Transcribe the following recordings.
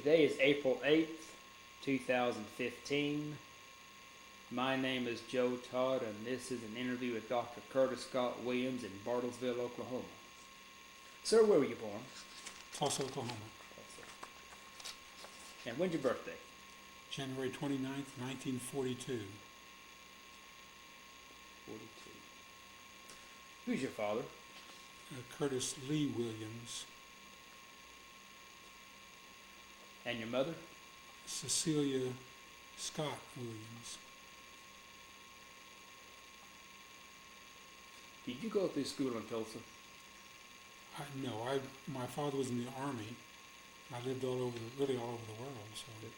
Today is April 8th, 2015. My name is Joe Todd, and this is an interview with Dr. Curtis Scott Williams in Bartonsville, Oklahoma. Sir, where were you born? Tulsa, Oklahoma. And when's your birthday? January 29th, 1942. 42. Who's your father? Curtis Lee Williams. And your mother? Cecilia Scott Williams. Did you go through school in Tulsa? No, my father was in the Army. I lived really all over the world. So I lived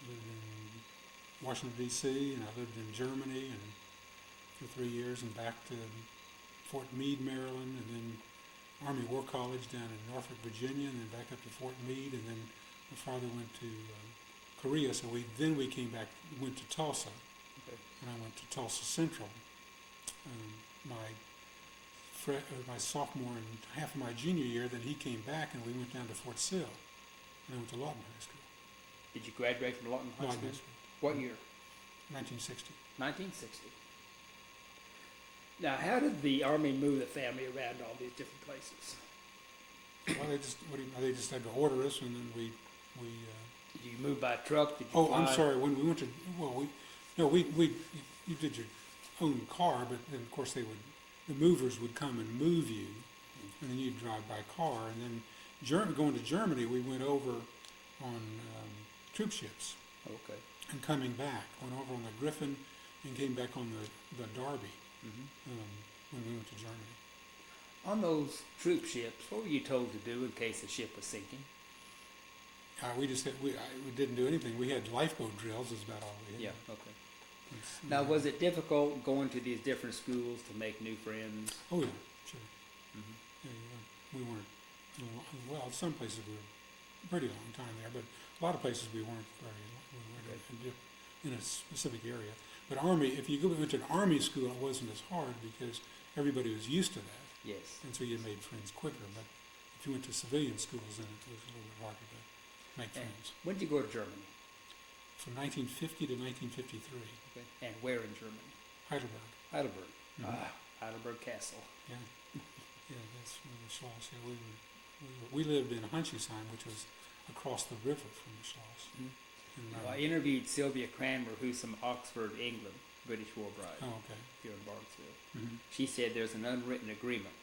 in Washington, D.C., and I lived in Germany and for 3 years, and back to Fort Meade, Maryland, and then Army War College down in Norfolk, Virginia, and then back up to Fort Meade, and then my father went to Korea, so we came back, went to Tulsa, and I went to Tulsa Central. My sophomore and half of my junior year, then he came back, and we went down to Fort Sill, and I went to Lawton High School. Did you graduate from Lawton High School? High School. What year? 1960. 1960. Now, how did the Army move the family around all these different places? Well, they just had to order us, and then we Did you move by truck? Did you oh, fly? I'm sorry. When we went to, you did your own car, but then of course the movers would come and move you, and then you'd drive by car. And then going to Germany, we went over on troop ships. Okay. And coming back, went over on the Griffin and came back on the Derby when we went to Germany. On those troop ships, what were you told to do in case the ship was sinking? We didn't do anything. We had lifeboat drills. Is about all we had. Yeah. Okay. Now, was it difficult going to these different schools to make new friends? Oh yeah, sure. Yeah, we weren't. Well, some places we were a pretty long time there, but a lot of places we weren't in a specific area. But Army, if you went to an Army school, it wasn't as hard because everybody was used to that. Yes. And so you made friends quicker. But if you went to civilian schools, then it was a little bit harder to make friends. When did you go to Germany? From 1950 to 1953. Okay. And where in Germany? Heidelberg. Heidelberg. Heidelberg Castle. Yeah. Yeah, that's where the Schloss. Yeah, we lived in Hunchesheim, which was across the river from the Schloss. I interviewed Sylvia Cranmer, who's from Oxford, England, British war bride, here in Bartonsville. She said there's an unwritten agreement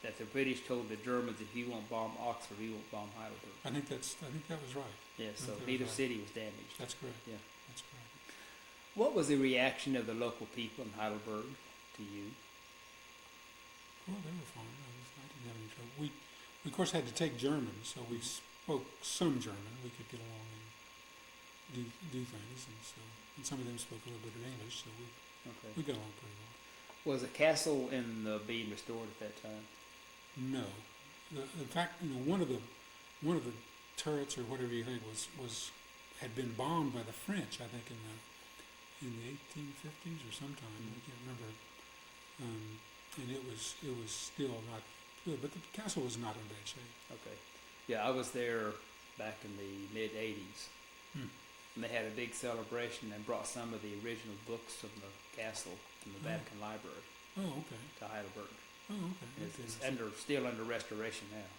that the British told the Germans, if you won't bomb Oxford, you won't bomb Heidelberg. I think that was right. Yeah, so neither city was damaged. That's correct. Yeah. That's correct. What was the reaction of the local people in Heidelberg to you? Well, they were fine. I didn't have any trouble. We of course had to take German, so we spoke some German. We could get along and do things, and some of them spoke a little bit of English, so we got along pretty well. Was the castle being restored at that time? No. In fact, one of the turrets or whatever you think had been bombed by the French. I think in the 1850s or sometime. I can't remember. And it was still not good, but the castle was not in bad shape. Okay. Yeah, I was there back in the mid-'80s. And they had a big celebration and brought some of the original books from the castle from the Vatican Library to Heidelberg. Oh, okay. It's still under restoration now.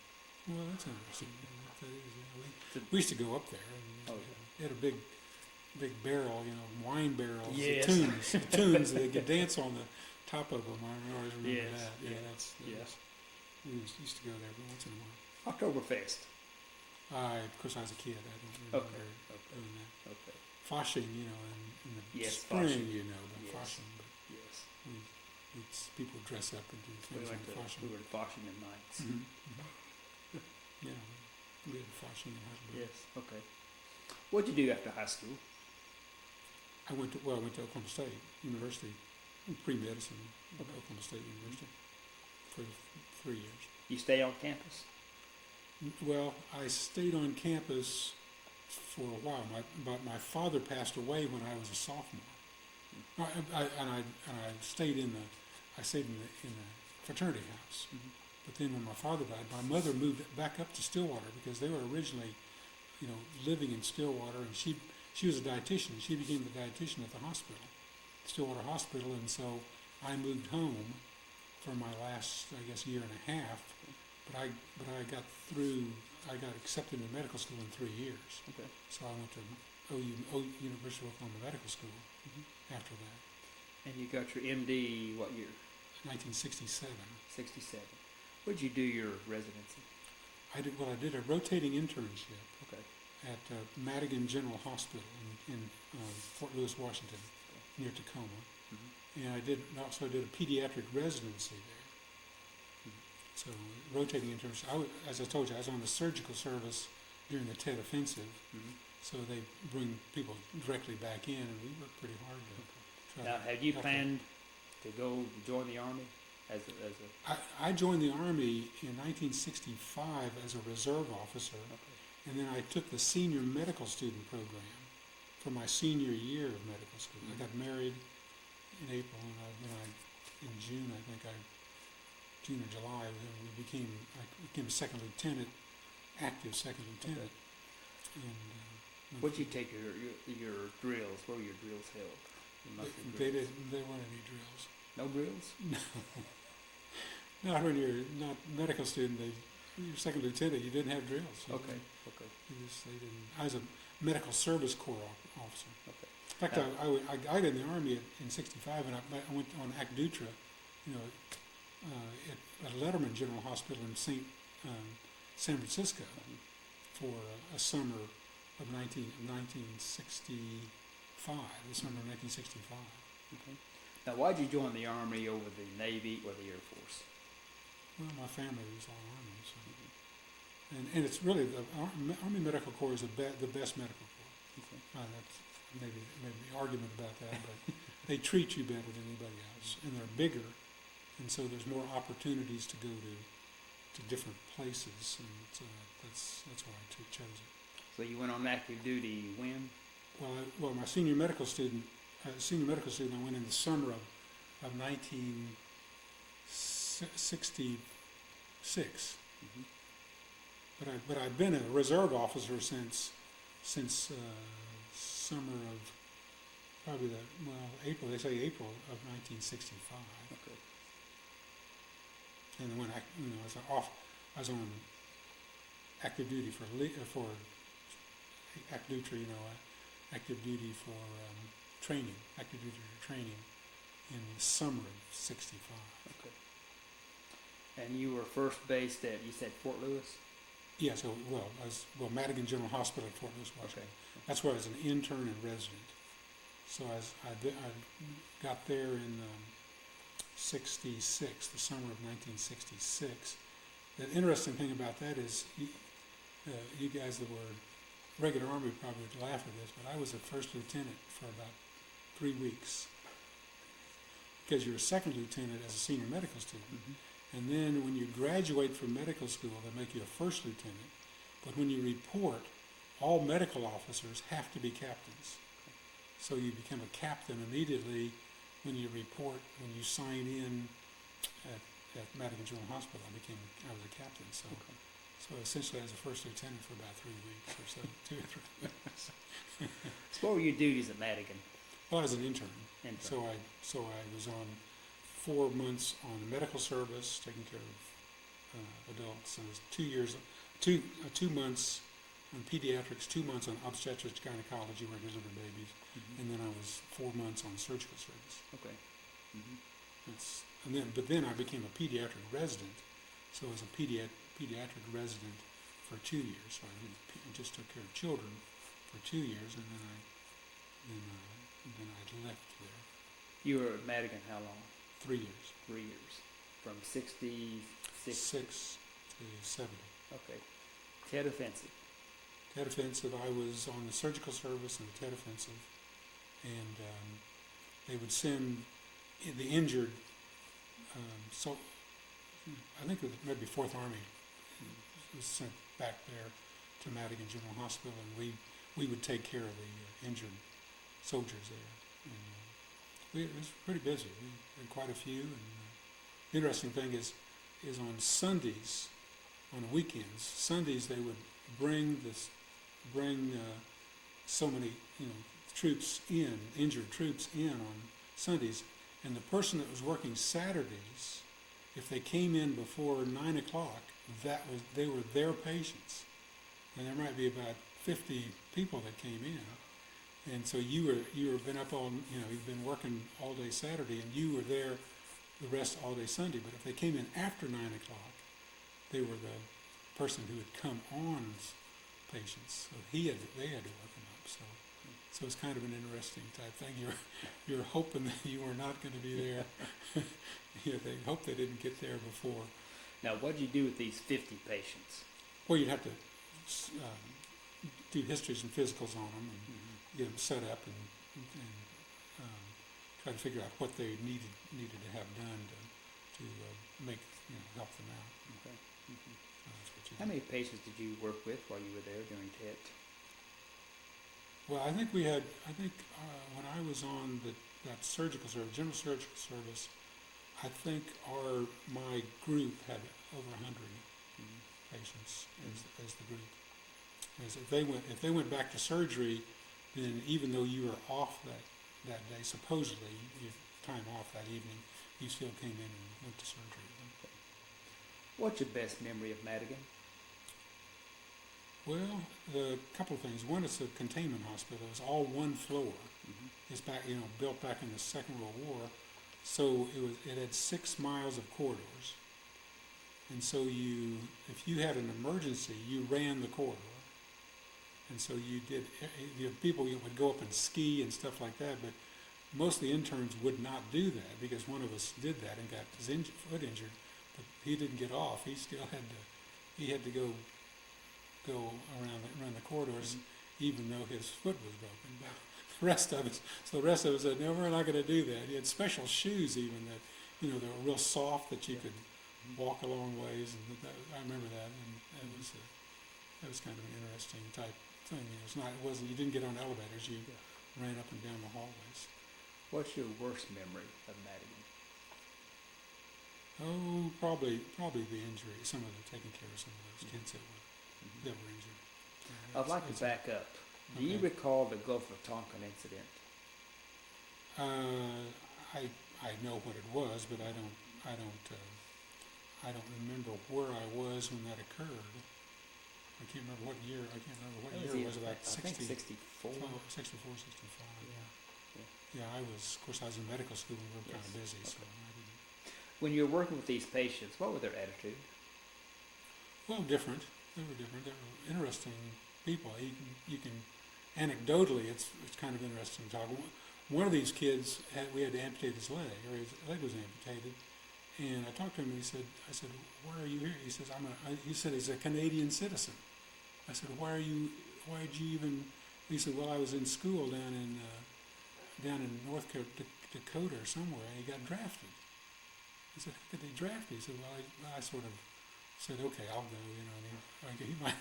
Well, that's interesting. We used to go up there, and they had a big barrel, wine barrels, yes. the tunes that they could dance on the top of them. I always remember that. Yes. We used to go there once in a while. Oktoberfest. Of course, I was a kid. I don't remember doing that. Okay. Fasching, in the spring, Fasching. but Fasching. But Yes. people dress up and do things on Fasching. We were to Fasching at nights. Yeah, we had Fasching in Heidelberg. Yes. Okay. What did you do after high school? I went to Oklahoma State University, pre-medicine at Oklahoma State University for 3 years. You stay on campus? Well, I stayed on campus for a while. My father passed away when I was a sophomore. I stayed in the fraternity house. But then when my father died, my mother moved back up to Stillwater because they were originally living in Stillwater, and she was a dietitian. She became the dietitian at the hospital, Stillwater Hospital, and so I moved home for my last, I guess, year and a half. But I got accepted into medical school in 3 years. Okay. So I went to University of Oklahoma Medical School after that. And you got your MD what year? 1967. 67. Where'd you do your residency? I did a rotating internship Okay. at Madigan General Hospital in Fort Lewis, Washington, near Tacoma. And I also did a pediatric residency there. So rotating internship. As I told you, I was on the surgical service during the Tet Offensive. So they bring people directly back in, and we worked pretty hard to try. Now, had you planned to go join the Army as a? I joined the Army in 1965 as a reserve officer, and then I took the senior medical student program for my senior year of medical school. I got married in April, and in June, June or July, I became a second lieutenant, active second lieutenant. And what'd you take your drills? Where were your drills held? There weren't any drills. No drills? No. Not when you're not a medical student. You're second lieutenant. You didn't have drills. Okay. They didn't. I was a medical service corps officer. Okay. In fact, I got in the Army in '65, and I went on ACDUTRA, at Letterman General Hospital in San Francisco for a summer of 1965, the summer of 1965. Okay. Now, why'd you join the Army over the Navy or the Air Force? Well, my family was all Army, so. And it's really, the Army Medical Corps is the best medical corps. Okay. That's maybe argument about that, but they treat you better than anybody else, and they're bigger, and so there's more opportunities to go to different places, and so that's why I chose it. So you went on active duty when? Well, my senior medical student, I went in the summer of 1966. But I've been a reserve officer since summer of probably April. They say April of 1965. Okay. And when I was on active duty for ACDUTRA, active duty for training, active duty training in the summer of '65. Okay. And you were first based at, you said Fort Lewis? Yeah, I was Madigan General Hospital at Fort Lewis, Washington. Okay. That's where I was an intern and resident. So I got there in '66, the summer of 1966. The interesting thing about that is, you guys that were regular Army probably would laugh at this, but I was a first lieutenant for about 3 weeks. Because you're a second lieutenant as a senior medical student. And then when you graduate from medical school, they make you a first lieutenant. But when you report, all medical officers have to be captains. So you become a captain immediately when you report, when you sign in at Madigan General Hospital. I was a captain. So essentially I was a first lieutenant for about 3 weeks or so, 2 or 3 weeks. So what were your duties at Madigan? Well, I was an intern. So I was on 4 months on the medical service, taking care of adults. And it was 2 months on pediatrics, 2 months on obstetrics, gynecology, where I delivered babies, and then I was 4 months on surgical service. Okay. But then I became a pediatric resident. So I was a pediatric resident for 2 years. So I just took care of children for 2 years, and then I left there. You were at Madigan how long? 3 years. 3 years. From 66? 6 to 70. Okay. Tet Offensive. Tet Offensive, I was on the surgical service in the Tet Offensive, and they would send the injured, so I think it was maybe 4th Army was sent back there to Madigan General Hospital, and we would take care of the injured soldiers there. And it was pretty busy. We had quite a few, and the interesting thing is on Sundays, on weekends, Sundays they would bring bring so many, troops in, injured troops in on Sundays, and the person that was working Saturdays, if they came in before 9 o'clock, they were their patients, and there might be about 50 people that came in, and so you were been up all, you've been working all day Saturday, and you were there the rest all day Sunday. But if they came in after 9 o'clock, they were the person who had come on's patients, so they had to work them up. So it's kind of an interesting type thing. You're hoping that you were not going to be there. They hope they didn't get there before. Now, what did you do with these 50 patients? Well, you'd have to do histories and physicals on them, and get them set up, and try to figure out what they needed to have done to make help them out. Okay. That's what you How do. many patients did you work with while you were there during TET? Well, I think when I was on that surgical service, general surgical service, I think my group had over 100 patients as the group. As if they went back to surgery, then even though you were off that day, supposedly you time off that evening, you still came in and went to surgery. Okay. What's your best memory of Madigan? Well, a couple of things. One, it's a containment hospital. It's all one floor. It's back, built back in the Second World War. So it had 6 miles of corridors. And so if you had an emergency, you ran the corridor. And so people would go up and ski and stuff like that, but most of the interns would not do that, because one of us did that and got his foot injured, but he didn't get off. He still had to go around the corridors, even though his foot was broken. But the rest of us said, no, we're not going to do that. He had special shoes even that, they were real soft that you could walk a long ways. And I remember that, and that was kind of an interesting type thing. You didn't get on elevators. You ran up and down the hallways. What's your worst memory of Madigan? Oh, probably the injury. Taking care of some of those kids that were injured. I'd like to back up. Do you recall the Gulf of Tonkin incident? I know what it was, but I don't remember where I was when that occurred. I can't remember what year. It was. About 64. 64, 65. Yeah, I was in medical school and we were kind of busy, so I didn't. When you were working with these patients, what was their attitude? Well, different. They were different. They were interesting people. You can anecdotally, it's kind of interesting to talk. One of these kids we had to amputate his leg, or his leg was amputated, and I talked to him. And I said, "Why are you here?" He says, he said he's a Canadian citizen. I said, "Why did you even?" He said, "Well, I was in school down in North Dakota or somewhere, and he got drafted." He said, "How could they draft you?" He said, "Well, I sort of said, okay, I'll go, and he might."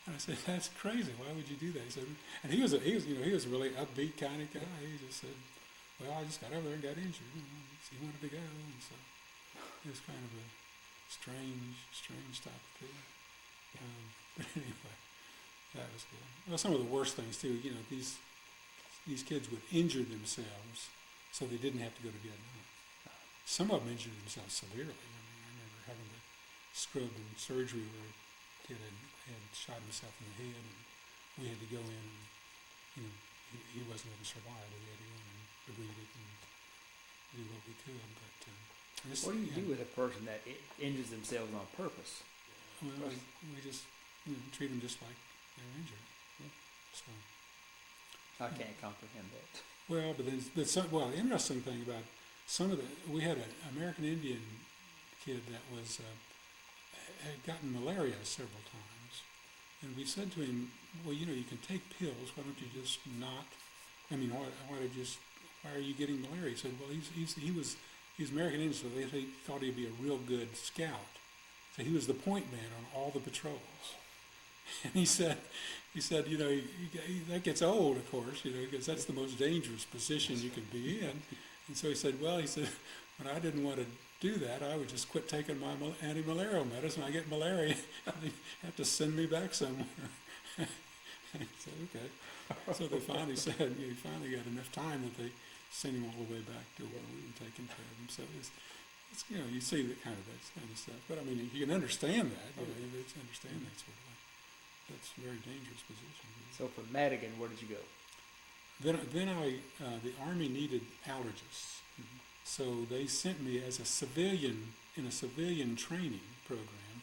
And I said, "That's crazy. Why would you do that?" He said, and he was a really upbeat kind of guy. He just said, "Well, I just got over there and got injured. So he wanted to go." And so it was kind of a strange type of thing. But anyway, that was good. Well, some of the worst things too. These kids would injure themselves so they didn't have to go to Vietnam. Some of them injured themselves severely. I remember having to scrub in surgery where a kid had shot himself in the head, and we had to go in, and he wasn't going to survive. We had to go in and debride it and do what we could. But what do you do with a person that injures themselves on purpose? Well, we just treat them just like they're injured. Yeah. So I can't comprehend that. well, but the interesting thing about we had an American Indian kid that had gotten malaria several times, and we said to him, "Well, you can take pills. Why don't you just not? I mean, why are you getting malaria?" He said, "Well, he's American Indian, so they thought he'd be a real good scout. So he was the point man on all the patrols." And he said, that gets old, of course, because that's the most dangerous position you could be in. And so he said, when I didn't want to do that, I would just quit taking my anti-malarial medicine. I get malaria, and they have to send me back somewhere. I said, okay. So they finally said, he finally got enough time that they sent him all the way back to where we were taking care of him. So it's you see that kind of stuff. But I mean, you can understand that. It's understand that sort of thing. That's a very dangerous position. So from Madigan, where did you go? Then the Army needed allergists. Mm-hmm. So they sent me as a civilian in a civilian training program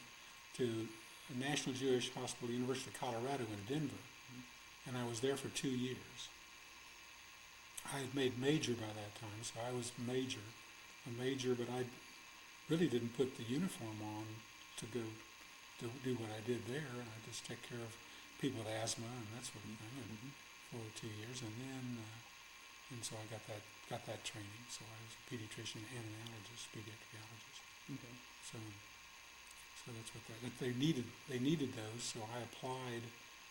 to National Jewish Hospital, University of Colorado in Denver, and I was there for 2 years. I had made major by that time, so I was a major, but I really didn't put the uniform on to go to do what I did there. I just take care of people with asthma and that sort of thing, and for 2 years, and then and so I got that training. So I was a pediatrician and an allergist, pediatric allergist. Okay. So that's what they needed. They needed those, so I applied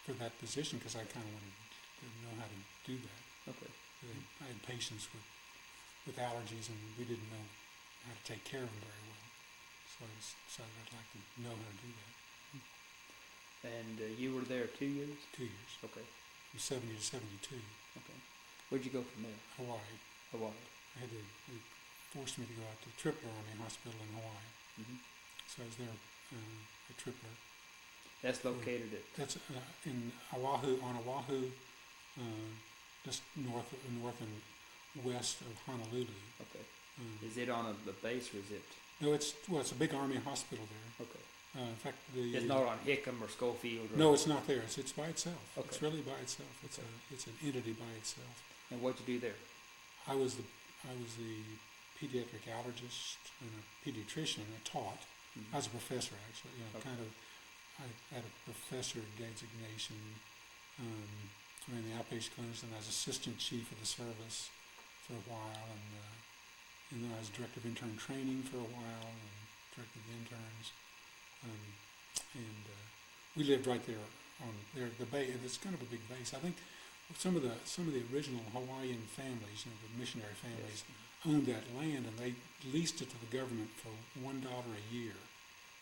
for that position because I kind of wanted to know how to do that. Okay. I had patients with allergies, and we didn't know how to take care of them very well. So I decided I'd like to know how to do that. And you were there 2 years? 2 years. Okay. From 70 to 72. Okay. Where'd you go from there? Hawaii. Hawaii. They forced me to go out to Tripler Army Hospital in Hawaii. Mm-hmm. So I was there at Tripler. That's located at? That's in Oahu, on Oahu, just north and west of Honolulu. Okay. Is it on a base or is it? No, it's a big Army hospital there. Okay. In fact, it's not on Hickam or Schofield? Or no, it's not there. It's by itself. Okay. It's really by itself. It's an entity by itself. And what'd you do there? I was the pediatric allergist and a pediatrician. I taught. Mm-hmm. I was a professor, actually. Okay. I had a professor designation. I ran the outpatient clinics, and I was assistant chief of the service for a while, and then I was director of intern training for a while, and directed the interns. And we lived right there on the bay, and it's kind of a big base. I think some of the original Hawaiian families, the missionary families, owned that land, and they leased it to the government for $1 a year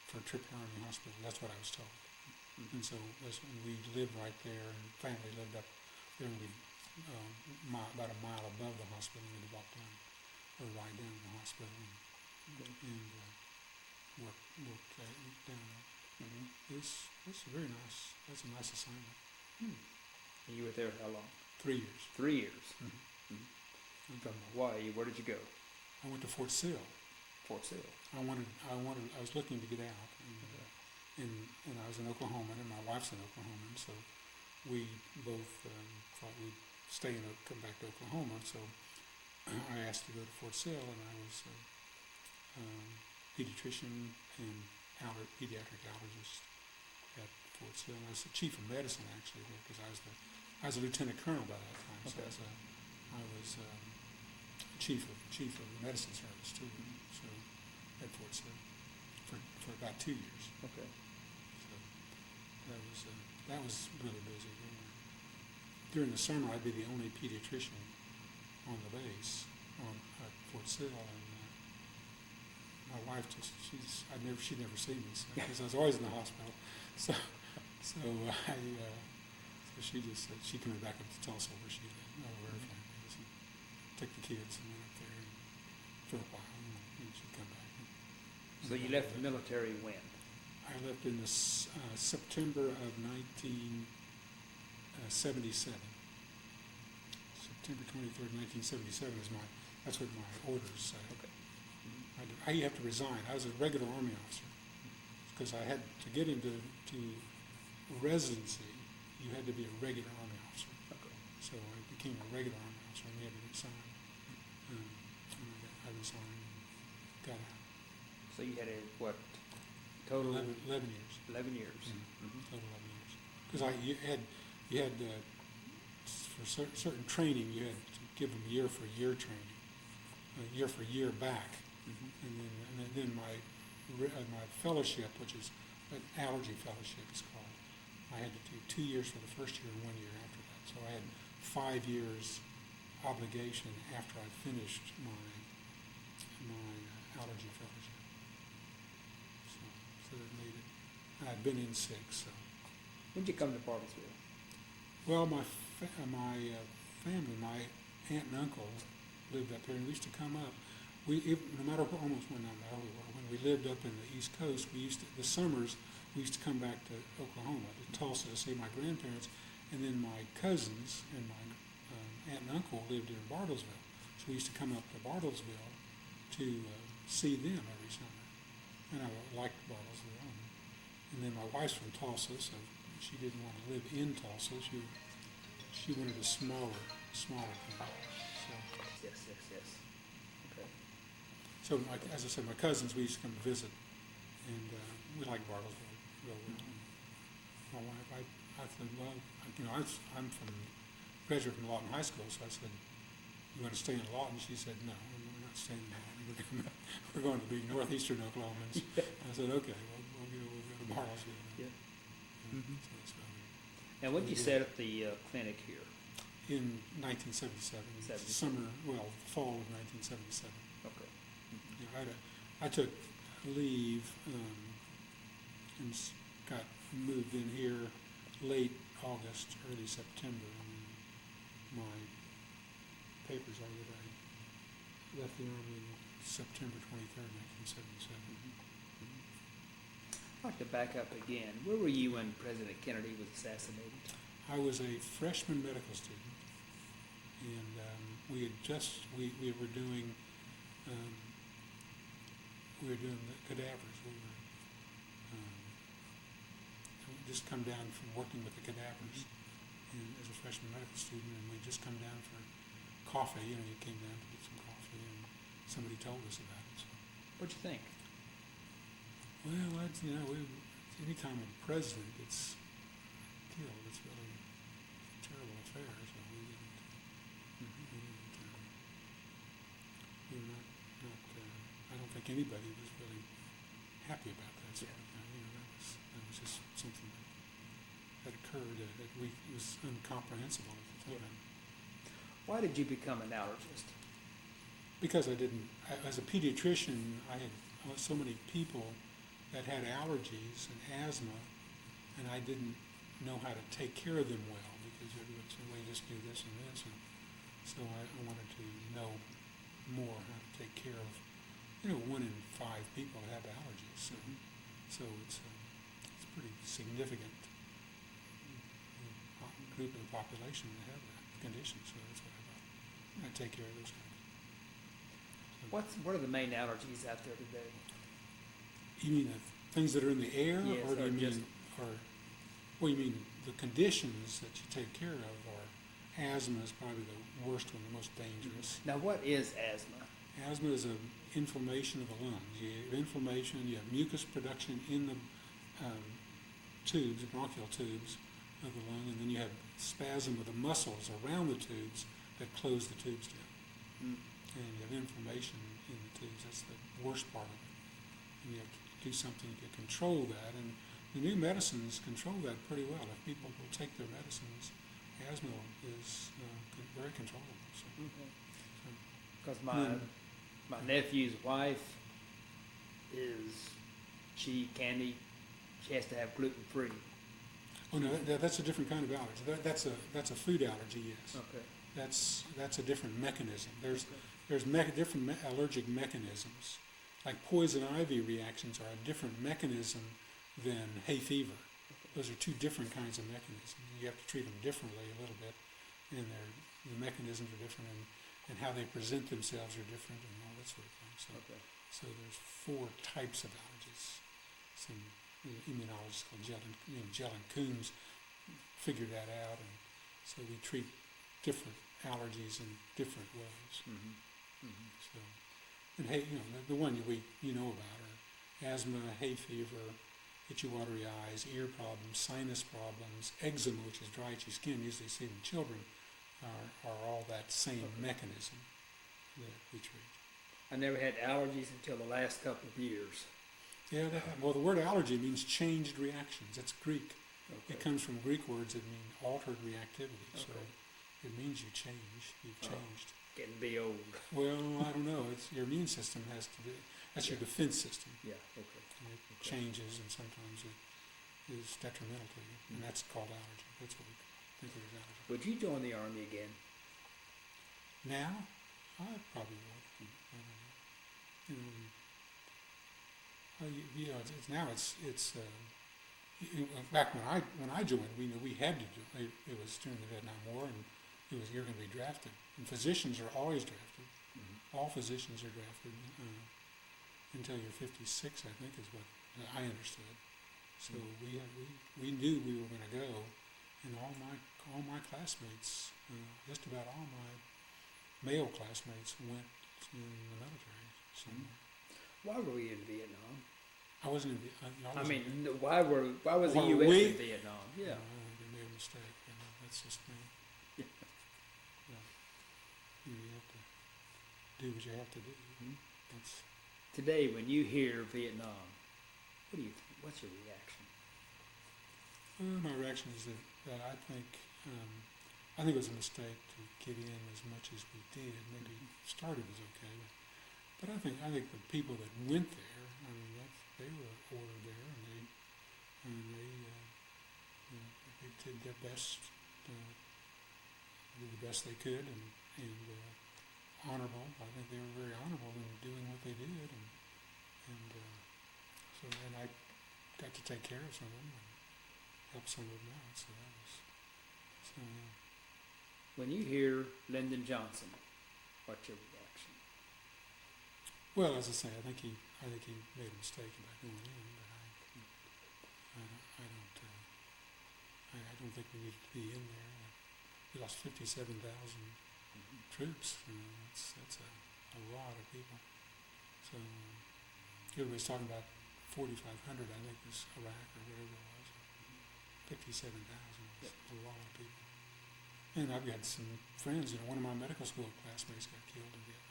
for Tripler Army Hospital. That's what I was told. Mm-hmm. And so we lived right there, and family lived up there, and we about a mile above the hospital. We'd walk down or ride down to the hospital and work down there. Mm-hmm. It's a very nice. That's a nice assignment. And you were there how long? 3 years. 3 years. Mm-hmm. Mm-hmm. From Hawaii, where did you go? I went to Fort Sill. Fort Sill. I was looking to get out, and I was an Oklahoman, and my wife's an Oklahoman, so we both thought we'd come back to Oklahoma. So I asked to go to Fort Sill, and I was pediatrician and pediatric allergist at Fort Sill. I was the chief of medicine actually there because I was a lieutenant colonel by that time. Okay. So I was chief of the medicine service too. So at Fort Sill for about 2 years. Okay. So that was really busy. During the summer, I'd be the only pediatrician on the base at Fort Sill, and my wife she'd never seen me because I was always in the hospital. So she just said she coming back up to Tulsa where she lived, where her family is, and took the kids and went up there for a while, and she'd come back. So you left the military when? I left in the September of 1977. September 23rd, 1977 that's what my orders say. Okay. I have to resign. I was a regular Army officer because I had to get into residency. You had to be a regular Army officer. Okay. So I became a regular Army officer, and we had to resign. And I resigned and got out. So you had total 11 years. 11 years. Mm-hmm. Total 11 years. Because you had for certain training, you had to give them year for year training, year for year back. Mm-hmm. And then my fellowship, which is an allergy fellowship, it's called. I had to do 2 years for the first year and 1 year after that. So I had 5 years obligation after I finished my allergy fellowship. So that made it. I'd been in 6. So When did you come to Bartonsville? Well, family, my aunt and uncle lived up here, and we used to come up. No matter what, almost when we lived up in the East Coast, the summers, we used to come back to Oklahoma, to Tulsa, to see my grandparents, and then my cousins and my aunt and uncle lived in Bartonsville, so we used to come up to Bartonsville to see them every summer, and I liked Bartonsville. And then my wife's from Tulsa, so she didn't want to live in Tulsa. She wanted a smaller town. Yes. Okay. So, as I said, my cousins, we used to come visit, and we liked Bartlesville real well. My wife, I said, well, I'm graduate from Lawton High School, so I said, you want to stay in Lawton? She said, no, we're not staying in Lawton. We're going to be northeastern Oklahomans. I said, okay, we'll go to Bartlesville. Yeah. Mm-hmm. So that's why And when did you set up the clinic here? in 1977, fall of 1977. Okay. I took leave and got moved in here late August, early September, and my papers are that I left the Army September 23rd, 1977. I'd like to back up again. Where were you when President Kennedy was assassinated? I was a freshman medical student, and we were doing the cadavers. We just come down from working with the cadavers, and as a freshman medical student, and we just come down for coffee. You came down to get some coffee, and somebody told us about it. So. What'd you think? Well, anytime a president gets killed, it's really a terrible affair. So we were not. I don't think anybody was really happy about that. So, that was just something that occurred that it was incomprehensible at the time. Why did you become an allergist? Because as a pediatrician, I had so many people that had allergies and asthma, and I didn't know how to take care of them well because everybody said, well, you just do this and this. And so I wanted to know more how to take care of, 1 in 5 people have allergies. So it's a pretty significant group of the population that have that condition. So that's what I thought. I take care of those guys. What are the main allergies out there today? You mean the things that are in the air, yes, or do you mean the conditions that you take care of? Or asthma is probably the worst one, the most dangerous. Now, what is asthma? Asthma is an inflammation of the lungs. You have inflammation, you have mucus production in the bronchial tubes of the lung, and then you have spasm of the muscles around the tubes that close the tubes down. And you have inflammation in the tubes. That's the worst part of it. And you have to do something to control that. And the new medicines control that pretty well. If people will take their medicines, asthma is very controllable. Because my nephew's wife she has to have gluten-free. Oh no, that's a different kind of allergy. That's a food allergy. Yes. Okay. That's a different mechanism. There's different allergic mechanisms. Like poison ivy reactions are a different mechanism than hay fever. Those are two different kinds of mechanisms. You have to treat them differently a little bit, and the mechanisms are different, and how they present themselves are different, and all that sort of thing. So there's 4 types of allergies. Some immunologists called Jell and Coombs figured that out, and so we treat different allergies in different ways. So, and the one you know about are asthma, hay fever, itchy watery eyes, ear problems, sinus problems, eczema, which is dry itchy skin, usually seen in children, are all that same mechanism that we treat. I never had allergies until the last couple of years. Yeah, the word allergy means changed reactions. That's Greek. Okay. It comes from Greek words that mean altered reactivity. Okay. So it means you change. You've changed. Getting to be old. Well, I don't know. It's your immune system has to be. That's your defense system. Yeah. Okay. And it changes, and sometimes it is detrimental to you, and that's called allergy. That's what we think it was allergies. Would you join the Army again? Now, I probably would. I don't know. You know, back when I joined, we had to do it. It was during the Vietnam War, and you're going to be drafted. And physicians are always drafted. Mm-hmm. All physicians are drafted until you're 56, I think, is what I understood. So we knew we were going to go, and all my classmates, just about all my male classmates, went in the military somewhere. Why were we in Vietnam? I wasn't in Vietnam. Why was the U.S. in Vietnam? Yeah. They made a mistake. That's just me. Yeah. You have to do what you have to do. Mm-hmm. Today, when you hear Vietnam, what do you think? What's your reaction? My reaction is that I think it was a mistake to get in as much as we did. Maybe started was okay, but I think the people that went there, they were ordered there, and they did their best, did the best they could, and honorable. I think they were very honorable in doing what they did, and I got to take care of some of them and help some of them out. So that was yeah. When you hear Lyndon Johnson, what's your reaction? Well, as I say, I think he made a mistake about going in, but I don't think we needed to be in there. We lost 57,000 troops. That's a lot of people. So everybody's talking about 4,500. I think was Iraq or whatever it was. 57,000. That's a lot of people. And I've got some friends. One of my medical school classmates got killed in Vietnam.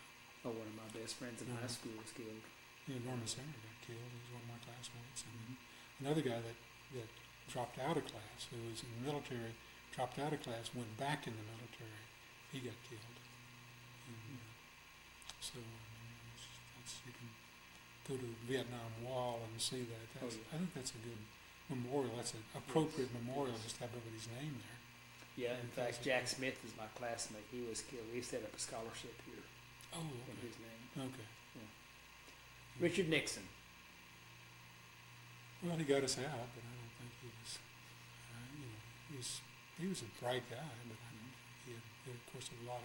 Oh, one of my best friends in high school was killed. Yeah, Norman Singer got killed. He was one of my classmates. And another guy that dropped out of class, who was in the military, dropped out of class, went back in the military. He got killed. And, so you can go to the Vietnam Wall and see that. I think that's a good memorial. That's an appropriate memorial, just to have everybody's name there. Yeah, in fact, Jack Smith is my classmate. He was killed. We set up a scholarship here in his name. Okay. Yeah. Richard Nixon. Well, he got us out, but I don't think he was. He was a bright guy, but he had, of course, a lot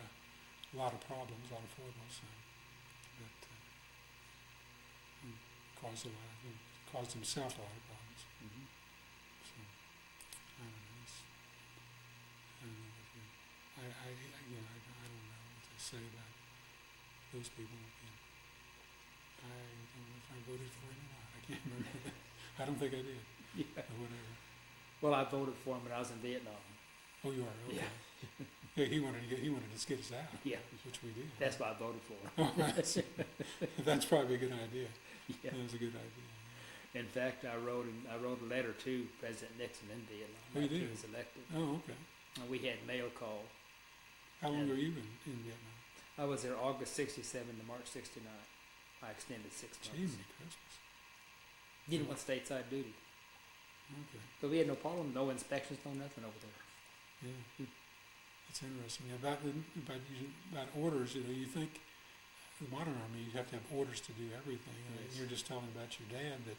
of problems, a lot of foibles that caused himself a lot of problems. Mm-hmm. So I don't know. I don't know what to say about those people. I don't know if I voted for him or not. I can't remember. I don't think I did. Yeah. Or whatever. Well, I voted for him when I was in Vietnam. Oh, you are? Okay. Yeah. Yeah, he wanted to get us out. Yeah. Which we did. That's why I voted for him. Oh, that's probably a good idea. Yeah. That was a good idea. In fact, I wrote a letter to President Nixon in Vietnam after he was elected. Oh, okay. And we had mail call. How long were you in Vietnam? I was there August 67 to March 69. I extended 6 months. Gee, Merry Christmas. Didn't want stateside duty. Okay. But we had no problem, no inspections, no nothing over there. Yeah. That's interesting. About orders, you think the modern army, you have to have orders to do everything. Yes. You're just telling about your dad that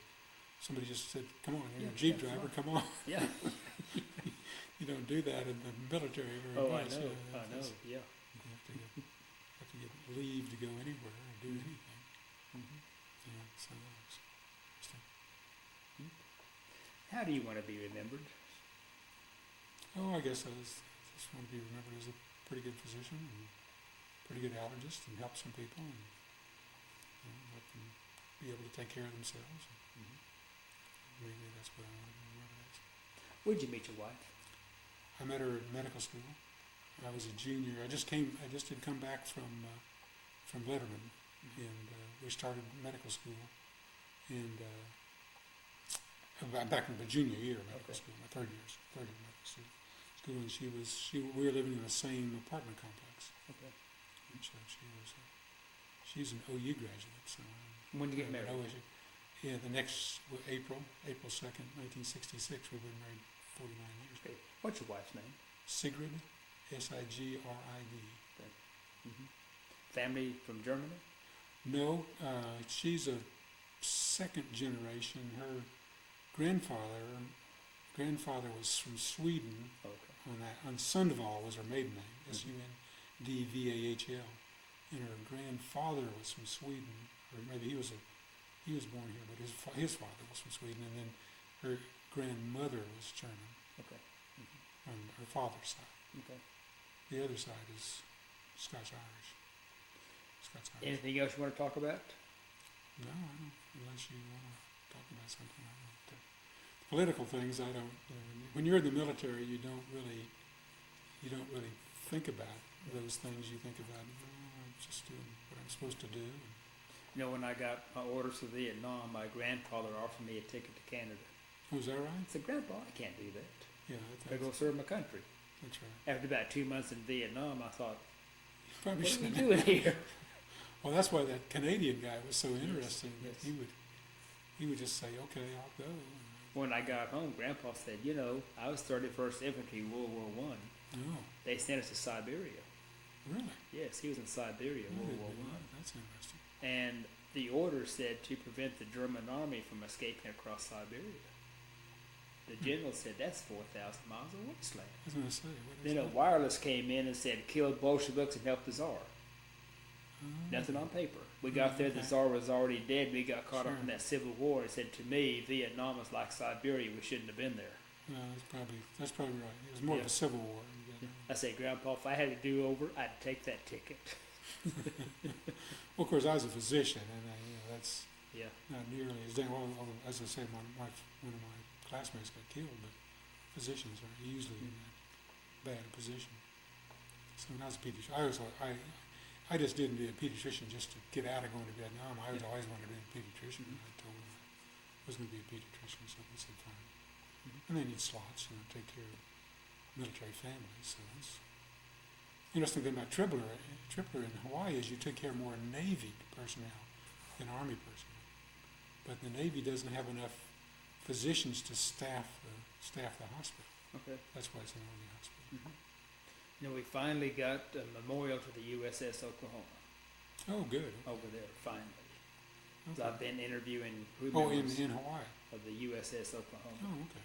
somebody just said, come on, you're a Jeep driver, come on. Yeah. You don't do that in the military very Oh, much. I know, yeah. You have to get leave to go anywhere or do anything. Mm-hmm. Yeah, so that's interesting. How do you want to be remembered? Oh, I guess I just want to be remembered as a pretty good physician and pretty good allergist and help some people and let them be able to take care of themselves. Maybe that's what I want to be remembered as. Where'd you meet your wife? I met her at medical school. I was a junior. I just had come back from Letterman, and we started medical school, and back in the junior year of medical school, my third year of medical school, and we were living in the same apartment complex. Okay. And so she's an OU graduate. So when did you get married? No issue. Yeah, the next April 2nd, 1966. We've been married 49 years. Okay. What's your wife's name? Sigrid, Sigrid. Family from Germany? No, she's a second generation. Her grandfather was from Sweden. Okay. On Sundvall was her maiden name, Sundvahl, and her grandfather was from Sweden, or maybe he was born here, but his father was from Sweden, and then her grandmother was German. Okay. On her father's side. Okay. The other side is Scotch-Irish. Anything else you want to talk about? No, I don't, unless you want to talk about something. I don't. The political things, I don't. When you're in the military, you don't really think about those things. You think about, I'm just doing what I'm supposed to do. You know, when I got my orders for Vietnam, my grandfather offered me a ticket to Canada. Was that right? I said, Grandpa, I can't do that. Yeah, I go serve my country. That's right. After about 2 months in Vietnam, I thought, Probably what are we doing here? Well, that's why that Canadian guy was so interesting. Yes. He would just say, "Okay, I'll go." When I got home, Grandpa said, you know, I was 31st Infantry, World War I. Oh, They sent us to Siberia. really? Yes, he was in Siberia, World War I. That's interesting. And the order said to prevent the German army from escaping across Siberia. The general said, that's 4,000 miles of wasteland. I was going to say, what is Then a that? wireless came in and said, kill Bolsheviks and help the Tsar. Nothing on paper. We got there, the Tsar was already dead. We got caught up in that civil war. It said, to me, Vietnam is like Siberia. We shouldn't have been there. No, that's probably right. It was more of a civil war. I said, Grandpa, if I had to do over, I'd take that ticket. Well, of course, I was a physician, and that's Yeah. not nearly as damn well. As I said, one of my classmates got killed, but physicians are usually in that bad a position. So when I was a pediatrician, I just didn't be a pediatrician just to get out of going to Vietnam. I was always wanted to be a pediatrician. I told them I was going to be a pediatrician, so they said fine. And they need slots, take care of military families. So that's interesting thing about Tripler in Hawaii is you took care more of Navy personnel than Army personnel. But the Navy doesn't have enough physicians to staff the hospital. Okay. That's why it's an Army hospital. You know, we finally got a memorial to the USS Oklahoma Oh, good. over there, finally. So Okay. I've been interviewing crew Oh, members in Hawaii. of the USS Oklahoma. Oh, okay.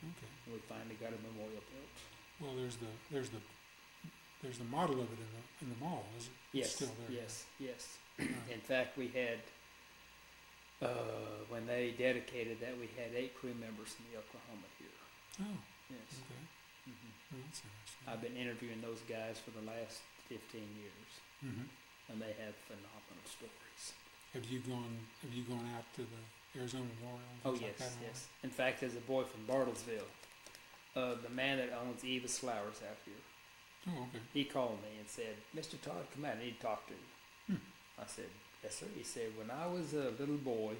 Okay. And we finally got a memorial built. Well, there's the model of it in the mall, is it? Yes, It's still there. yes. In fact, we had, when they dedicated that, we had 8 crew members from the Oklahoma here. Oh, Yes. okay. Mhm. Well, that's interesting. I've been interviewing those guys for the last 15 years, and they have phenomenal stories. Have you gone out to the Arizona Memorial? and Oh, things yes, like that in yes. In fact, there's a boy from Bartonsville, the man that owns Eva's Flowers out here. Hawaii? Oh, okay. He called me and said, Mr. Todd, come out, I need to talk to you. I said, yes, sir. He said, when I was a little boy,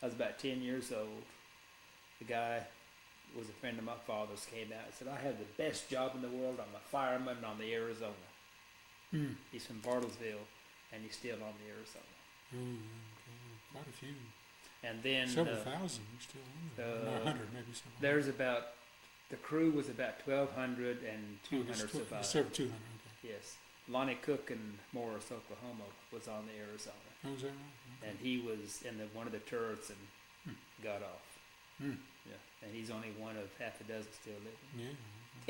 I was about 10 years old, the guy was a friend of my father's, came out and said, I have the best job in the world. I'm a fireman on the Arizona. He's from Bartlesville, and he's still on the Arizona. Oh, okay. Quite a few. And then Several thousand are still on there. No, 100 maybe. there's about, the crew was about 1,200 and 200 survived. Several 200, okay. Yes. Lonnie Cook in Morris, Oklahoma was on the Arizona. Oh, is that right? Okay. And he was in one of the turrets and got off. Yeah, and he's only one of half a dozen still living. Yeah.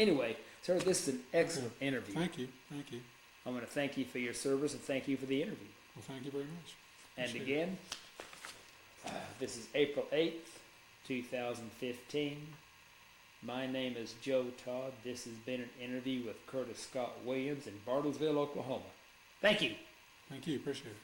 Anyway, sir, this is an excellent interview. Thank you. I want to thank you for your service and thank you for the interview. Well, thank you very much. And Appreciate again, this is April 8th, 2015. My name is Joe Todd. This has been an interview with Curtis Scott Williams in Bartlesville, Oklahoma. Thank you. Thank you. Appreciate it.